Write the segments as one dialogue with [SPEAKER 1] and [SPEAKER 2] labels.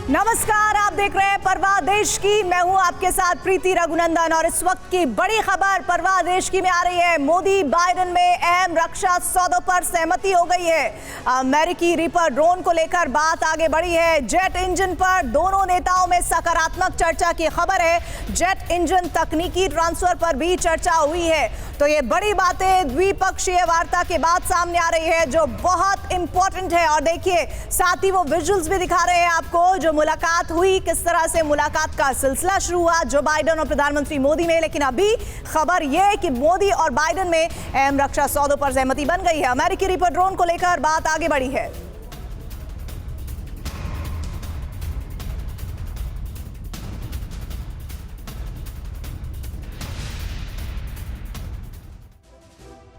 [SPEAKER 1] नमस्कार, आप देख रहे हैं परवाह देश की। मैं हूं आपके साथ प्रीति रघुनंदन और इस वक्त की बड़ी खबर परवाह देश की में आ रही है। मोदी बाइडेन में अहम रक्षा सौदों पर सहमति हो गई है। अमेरिकी रीपर ड्रोन को लेकर बात आगे बढ़ी है। जेट इंजन पर दोनों नेताओं में सकारात्मक चर्चा की खबर है। जेट इंजन तकनीकी ट्रांसफर पर भी चर्चा हुई है। तो ये बड़ी बातें द्विपक्षीय वार्ता के बाद सामने आ रही है, जो बहुत इंपॉर्टेंट है। और देखिए, साथ ही वो विजुअल्स भी दिखा रहे हैं आपको, जो मुलाकात हुई, किस तरह से मुलाकात का सिलसिला शुरू हुआ जो बाइडेन और प्रधानमंत्री मोदी में। लेकिन अभी खबर यह है कि मोदी और बाइडेन में अहम रक्षा सौदों पर सहमति बन गई है। अमेरिकी रीपर ड्रोन को लेकर बात आगे बढ़ी है।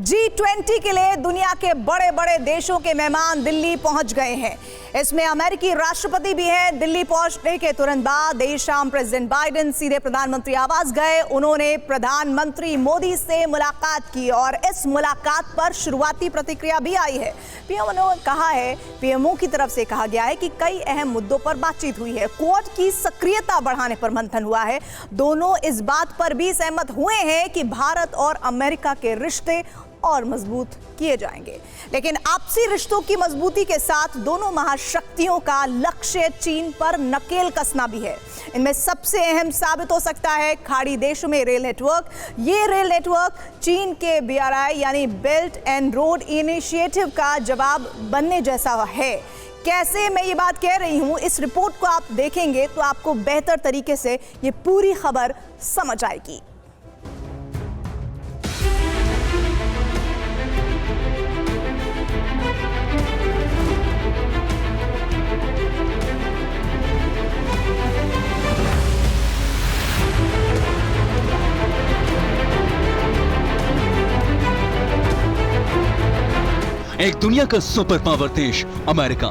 [SPEAKER 1] G20 के लिए दुनिया के बड़े बड़े देशों के मेहमान दिल्ली पहुंच गए हैं। इसमें अमेरिकी राष्ट्रपति भी हैं। दिल्ली पहुंचने के तुरंत बाद देर शाम प्रेसिडेंट बाइडेन सीधे प्रधानमंत्री आवास गए। उन्होंने प्रधानमंत्री मोदी से मुलाकात की और इस मुलाकात पर शुरुआती प्रतिक्रिया भी आई है। पीएमओ ने कहा है, पीएमओ की तरफ से कहा गया है कि कई अहम मुद्दों पर बातचीत हुई है। क्वाड की सक्रियता बढ़ाने पर मंथन हुआ है। दोनों इस बात पर भी सहमत हुए हैं कि भारत और अमेरिका के रिश्ते और मजबूत किए जाएंगे। लेकिन आपसी रिश्तों की मजबूती के साथ दोनों महाशक्तियों का लक्ष्य चीन पर नकेल कसना भी है। इनमें सबसे अहम साबित हो सकता है खाड़ी देशों में रेल नेटवर्क। ये रेल नेटवर्क चीन के BRI यानी बेल्ट एंड रोड इनिशिएटिव का जवाब बनने जैसा है। कैसे मैं ये बात कह रही हूं, इस रिपोर्ट को आप देखेंगे तो आपको बेहतर तरीके से ये पूरी खबर समझ आएगी।
[SPEAKER 2] एक दुनिया का सुपर पावर देश अमेरिका,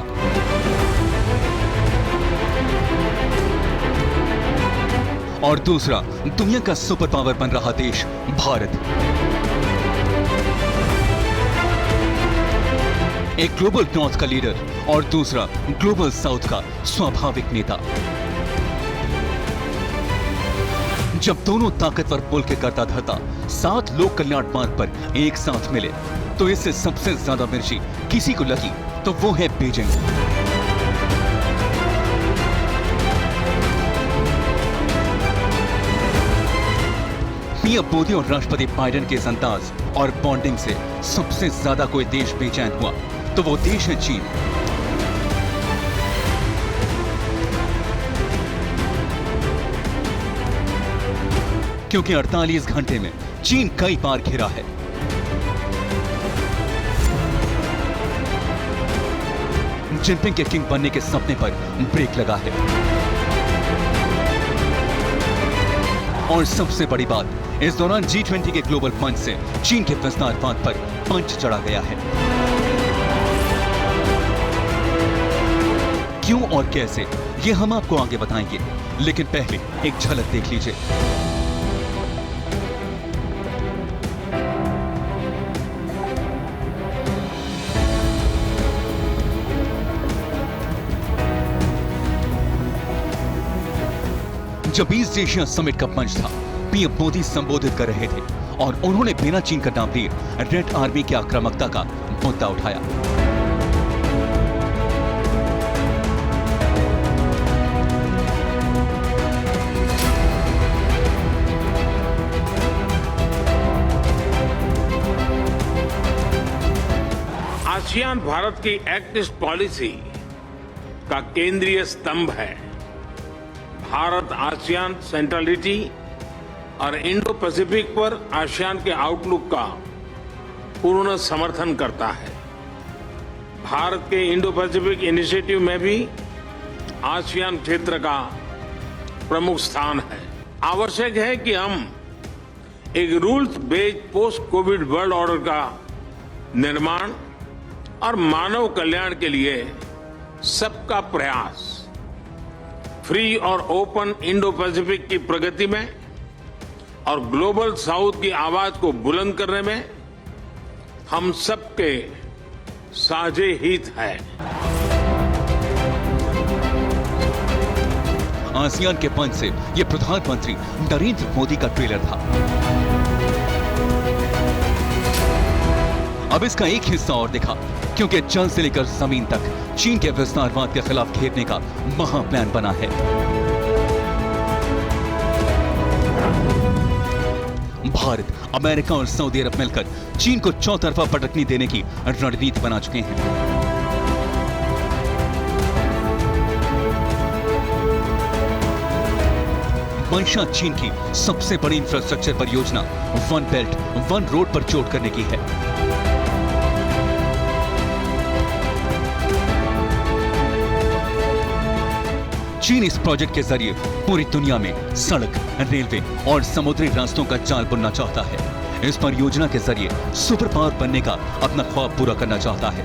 [SPEAKER 2] और दूसरा दुनिया का सुपर पावर बन रहा देश भारत। एक ग्लोबल नॉर्थ का लीडर और दूसरा ग्लोबल साउथ का स्वाभाविक नेता। जब दोनों ताकतवर मुल्क के करता धरता 7 लोक कल्याण मार्ग पर एक साथ मिले तो इससे सबसे ज्यादा मिर्ची किसी को लगी तो वो है बीजिंग। पीएम मोदी और राष्ट्रपति बाइडेन के इस अंदाज और बॉन्डिंग से सबसे ज्यादा कोई देश बेचैन हुआ तो वो देश है चीन। क्योंकि 48 घंटे में चीन कई बार घिरा है। जिनपिंग के किंग बनने के सपने पर ब्रेक लगा है। और सबसे बड़ी बात, इस दौरान G20 के ग्लोबल मंच से चीन के विस्तारवाद पर पंच चढ़ा गया है। क्यों और कैसे, ये हम आपको आगे बताएंगे, लेकिन पहले एक झलक देख लीजिए। जब ईस्ट एशिया समिट का मंच था, पीएम मोदी संबोधित कर रहे थे और उन्होंने बिना चीन का नाम लिए रेड आर्मी की आक्रामकता का मुद्दा उठाया।
[SPEAKER 3] आसियान भारत की एक्ट ईस्ट पॉलिसी का केंद्रीय स्तंभ है। भारत आसियान सेंट्रलिटी और इंडो पैसिफिक पर आसियान के आउटलुक का पूर्ण समर्थन करता है। भारत के इंडो पैसिफिक इनिशिएटिव में भी आसियान क्षेत्र का प्रमुख स्थान है। आवश्यक है कि हम एक rules based post Covid world order का निर्माण और मानव कल्याण के लिए सबका प्रयास, फ्री और ओपन इंडो पैसिफिक की प्रगति में और ग्लोबल साउथ की आवाज को बुलंद करने में हम सबके साझे हित है।
[SPEAKER 2] आसियान के मंच से ये प्रधानमंत्री नरेंद्र मोदी का ट्रेलर था। अब इसका एक हिस्सा और दिखा, क्योंकि जल से लेकर जमीन तक चीन के विस्तारवाद के खिलाफ घेरने का महा प्लान बना है। भारत, अमेरिका और सऊदी अरब मिलकर चीन को चौतरफा पटकनी देने की रणनीति बना चुके हैं। मंशा चीन की सबसे बड़ी इंफ्रास्ट्रक्चर परियोजना वन बेल्ट वन रोड पर चोट करने की है। चीन इस प्रोजेक्ट के जरिए पूरी दुनिया में सड़क, रेलवे और समुद्री रास्तों का जाल बुनना चाहता है। इस परियोजना के जरिए सुपर पावर बनने का अपना ख्वाब पूरा करना चाहता है।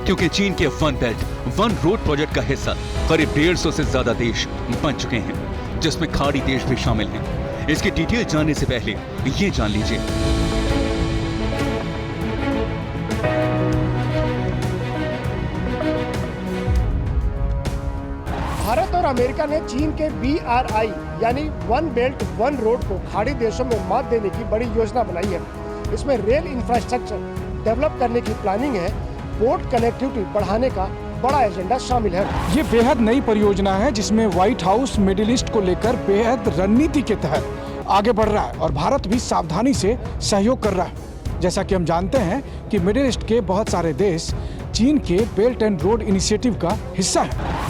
[SPEAKER 2] क्योंकि चीन के one belt one road project का हिस्सा करीब 150 से ज्यादा देश बन चुके हैं, जिसमें खाड़ी देश भी शामिल हैं। इसकी डिटेल जानने से पहले ये जान लीजिए
[SPEAKER 4] भारत और अमेरिका ने चीन के BRI यानी वन बेल्ट वन रोड को खाड़ी देशों में मात देने की बड़ी योजना बनाई है। इसमें रेल इंफ्रास्ट्रक्चर डेवलप करने की प्लानिंग है, पोर्ट कनेक्टिविटी बढ़ाने का बड़ा एजेंडा शामिल है।
[SPEAKER 5] ये बेहद नई परियोजना है जिसमें व्हाइट हाउस मिडिल ईस्ट को लेकर बेहद रणनीति के तहत आगे बढ़ रहा है और भारत भी सावधानी से सहयोग कर रहा है। जैसा कि हम जानते हैं कि मिडिल ईस्ट के बहुत सारे देश चीन के बेल्ट एंड रोड इनिशिएटिव का हिस्सा है।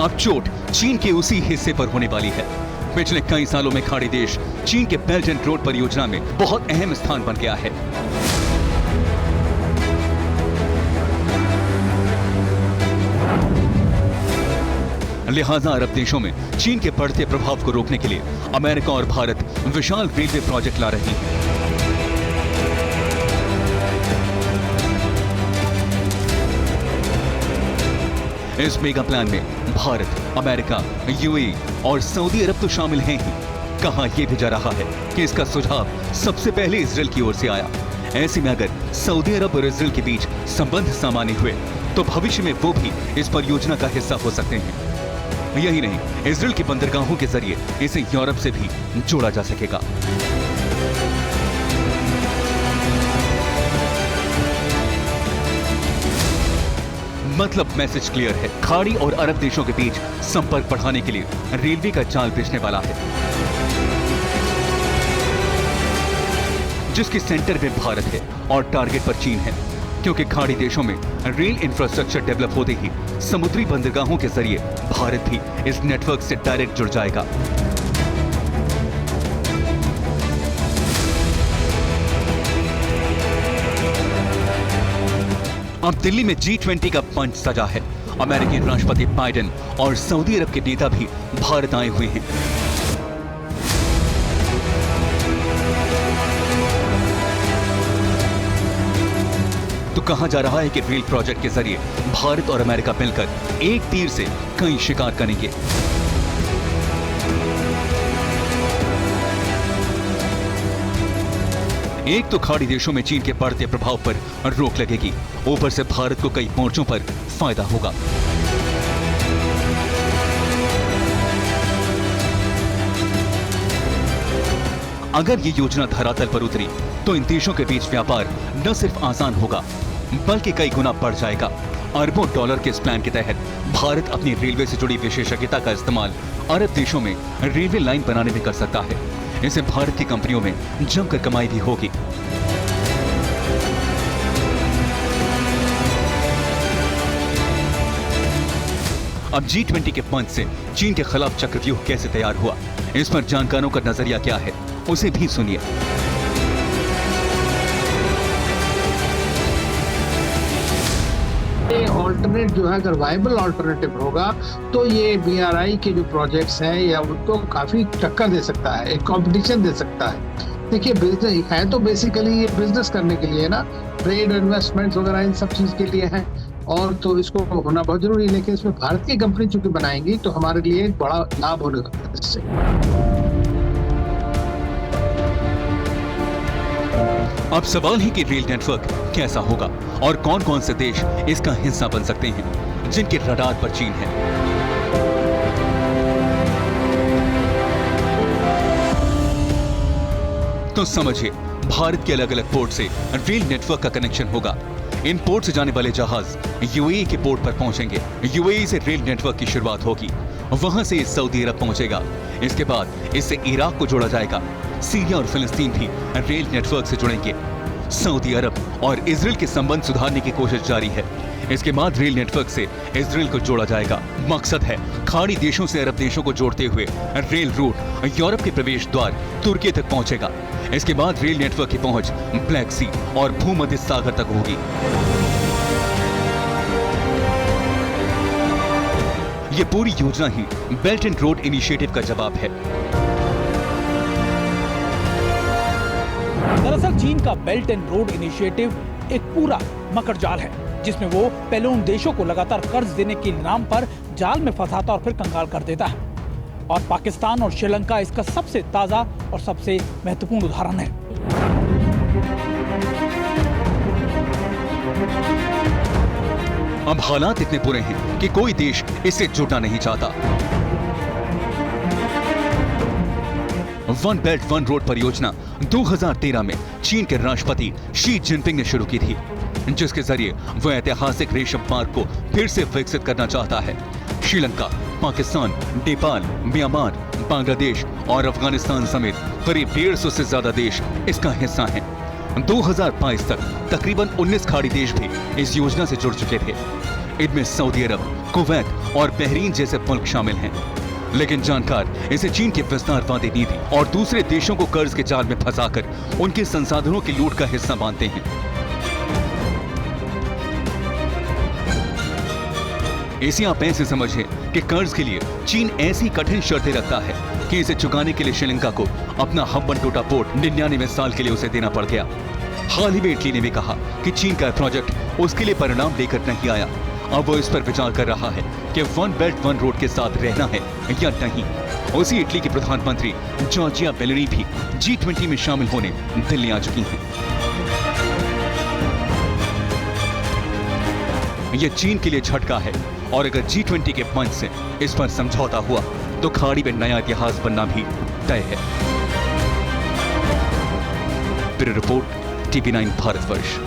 [SPEAKER 2] अब चोट चीन के उसी हिस्से पर होने वाली है। पिछले कई सालों में खाड़ी देश चीन के बेल्ट एंड रोड परियोजना में बहुत अहम स्थान बन गया है। लिहाजा अरब देशों में चीन के बढ़ते प्रभाव को रोकने के लिए अमेरिका और भारत विशाल रेलवे प्रोजेक्ट ला रही हैं। इस मेगा प्लान में भारत, अमेरिका, यूएई और सऊदी अरब तो शामिल हैं ही। कहा यह भी जा रहा है कि इसका सुझाव सबसे पहले इजराइल की ओर से आया। ऐसे में अगर सऊदी अरब और इजराइल के बीच संबंध सामान्य हुए तो भविष्य में वो भी इस परियोजना का हिस्सा हो सकते हैं। यही नहीं, इजराइल की बंदरगाहों के जरिए इसे यूरोप से भी जोड़ा जा सकेगा। मतलब मैसेज क्लियर है, खाड़ी और अरब देशों के बीच संपर्क बढ़ाने के लिए रेलवे का जाल बिछने वाला है, जिसके सेंटर में भारत है और टारगेट पर चीन है। क्योंकि खाड़ी देशों में रेल इंफ्रास्ट्रक्चर डेवलप होते ही समुद्री बंदरगाहों के जरिए भारत भी इस नेटवर्क से डायरेक्ट जुड़ जाएगा। अब दिल्ली में G20 का मंच सजा है। अमेरिकी राष्ट्रपति बाइडेन और सऊदी अरब के नेता भी भारत आए हुए हैं। तो कहा जा रहा है कि रेल प्रोजेक्ट के जरिए भारत और अमेरिका मिलकर एक तीर से कई शिकार करेंगे। एक तो खाड़ी देशों में चीन के बढ़ते प्रभाव पर रोक लगेगी, ऊपर से भारत को कई मोर्चों पर फायदा होगा। अगर ये योजना धरातल पर उतरी तो इन देशों के बीच व्यापार न सिर्फ आसान होगा बल्कि कई गुना बढ़ जाएगा। अरबों डॉलर के इस प्लान के तहत भारत अपनी रेलवे से जुड़ी विशेषज्ञता का इस्तेमाल अरब देशों में रेलवे लाइन बनाने में कर सकता है। इससे भारत की कंपनियों में जमकर कमाई भी होगी। अब G20 के मंच से चीन के खिलाफ चक्रव्यूह कैसे तैयार हुआ, इस पर जानकारों का नजरिया क्या है, उसे भी सुनिए।
[SPEAKER 6] ऑल्टरनेट जो है, अगर वायबल ऑल्टरनेटिव होगा तो ये BRI के जो प्रोजेक्ट्स हैं या उनको काफी टक्कर दे सकता है, एक कंपटीशन दे सकता है। देखिए, बिजनेस है तो बेसिकली ये बिजनेस करने के लिए ना, ट्रेड इन्वेस्टमेंट्स वगैरह इन सब चीज के लिए है, और तो इसको होना बहुत जरूरी है। लेकिन इसमें भारत की कंपनी चूंकि बनाएंगी तो हमारे लिए एक बड़ा लाभ होने वाला है इससे।
[SPEAKER 2] अब सवाल है कि रेल नेटवर्क कैसा होगा और कौन कौन से देश इसका हिस्सा बन सकते हैं जिनके रडार पर चीन है। तो समझिए, भारत के अलग अलग पोर्ट से रेल नेटवर्क का कनेक्शन होगा। इन पोर्ट से जाने वाले जहाज यूएई के पोर्ट पर पहुंचेंगे। यूएई से रेल नेटवर्क की शुरुआत होगी, वहां से सऊदी अरब पहुंचेगा। इसके बाद इससे इराक को जोड़ा जाएगा। सीरिया और फिलिस्तीन भी रेल नेटवर्क से जुड़ेंगे। सऊदी अरब और इजराइल के संबंध सुधारने की कोशिश जारी है। इसके बाद रेल नेटवर्क से इजराइल को जोड़ा जाएगा। मकसद है खाड़ी देशों से अरब देशों को जोड़ते हुए रेल रूट यूरोप के प्रवेश द्वार तुर्की तक पहुंचेगा। इसके बाद रेल नेटवर्क की पहुंच ब्लैक सी और भूमध्य सागर तक होगी। ये पूरी योजना ही बेल्ट एंड रोड इनिशिएटिव का जवाब है।
[SPEAKER 7] दरअसल चीन का बेल्ट एंड रोड इनिशिएटिव एक पूरा मकड़जाल है, जिसमें वो पहले उन देशों को लगातार कर्ज देने के नाम पर जाल में फंसाता और फिर कंगाल कर देता है। और पाकिस्तान और श्रीलंका इसका सबसे ताजा और सबसे महत्वपूर्ण उदाहरण है।
[SPEAKER 2] अब हालात इतने बुरे हैं कि कोई देश इससे जुड़ना नहीं चाहता। वन बेल्ट वन रोड परियोजना 2013 में चीन के राष्ट्रपति शी जिनपिंग ने शुरू की थी, जिसके जरिए वह ऐतिहासिक रेशम मार्ग को फिर से विकसित करना चाहता है। श्रीलंका, पाकिस्तान, नेपाल, म्यांमार, बांग्लादेश और अफगानिस्तान समेत करीब 150 से ज्यादा देश इसका हिस्सा हैं। 2022 तक तकरीबन 19 खाड़ी देश भी इस योजना से जुड़ चुके थे। इनमें सऊदी अरब, कुवैत और बहरीन जैसे मुल्क शामिल हैं। लेकिन जानकार इसे चीन की विस्तारवादी नीति और दूसरे देशों को कर्ज के जाल में फंसाकर उनके संसाधनों की लूट का हिस्सा मानते हैं। इसे आप ऐसे समझिए कि कर्ज के लिए चीन ऐसी कठिन शर्तें रखता है कि इसे चुकाने के लिए श्रीलंका को अपना हम्बनटोटा पोर्ट 99 साल के लिए उसे देना पड़ गया। हाल ही में इटली ने भी कहा कि चीन का प्रोजेक्ट उसके लिए परिणाम लेकर नहीं आया। अब वो इस पर विचार कर रहा है कि वन बेल्ट वन रोड के साथ रहना है या नहीं। उसी इटली की प्रधानमंत्री जॉर्जिया मेलोनी भी G20 में शामिल होने दिल्ली आ चुकी हैं। यह चीन के लिए झटका है और अगर G20 के मंच से इस पर समझौता हुआ तो खाड़ी में नया इतिहास बनना भी तय है। Bureau report, TV9 Bharatvarsh.